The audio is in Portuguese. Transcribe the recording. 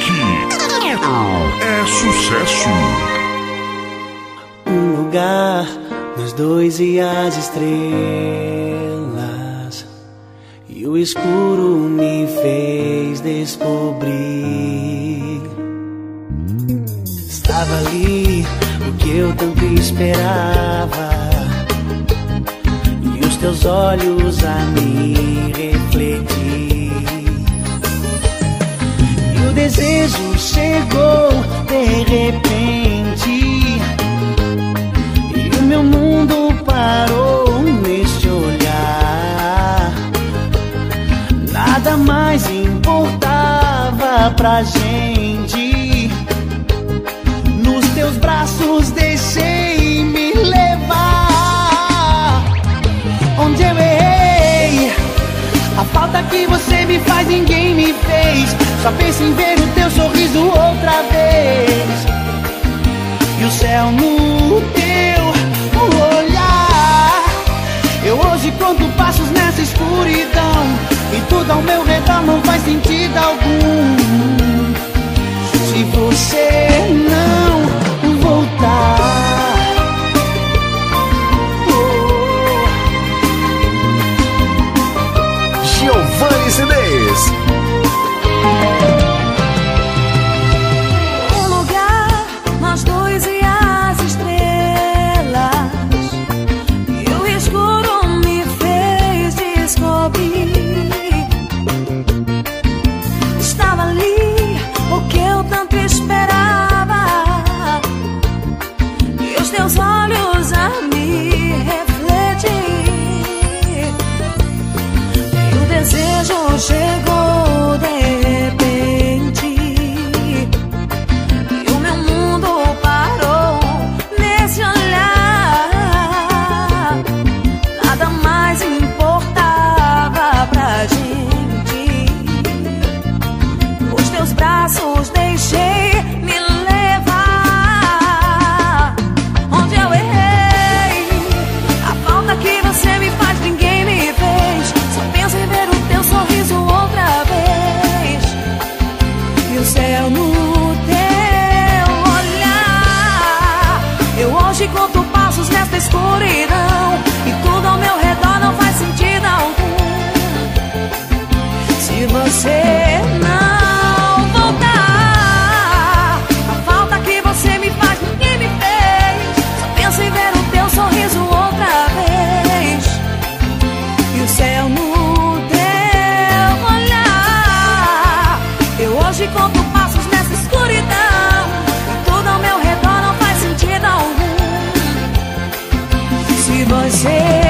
Aqui é sucesso. Um lugar, nós dois e as estrelas, e o escuro me fez descobrir. Estava ali o que eu tanto esperava, e os teus olhos a me refletir. E o desejo chegou de repente, e o meu mundo parou neste olhar. Nada mais importava pra gente. Nos teus braços deixei-me levar. Onde eu errei, a falta que você me faz ninguém me fez. Só penso em ver o teu sorriso outra vez, e o céu no teu olhar. Eu hoje conto passos nessa escuridão, e tudo ao meu redor não faz sentido algum se você não voltar. Giovanni Cedês. Um lugar, nós dois e as estrelas, e o escuro me fez descobrir. Estava ali o que eu tanto esperava, e os teus olhos a me refletir. E o desejo chegou de repente, e o meu mundo parou nesse olhar. Nada mais importava pra gente. Os teus braços deixei me levar. Onde eu errei, a falta que você me faz ninguém me fez. Só penso em ver o teu sorriso outra vez, e o céu no teu olhar. Eu hoje conto passos nesta escuridão, e tudo ao meu redor não faz sentido algum se você não voltar. A falta que você me faz ninguém me fez. Só penso em ver o teu sorriso outra vez, e o céu no teu olhar. Eu hoje conto passos nessa escuridão, e tudo ao meu redor não faz sentido algum se você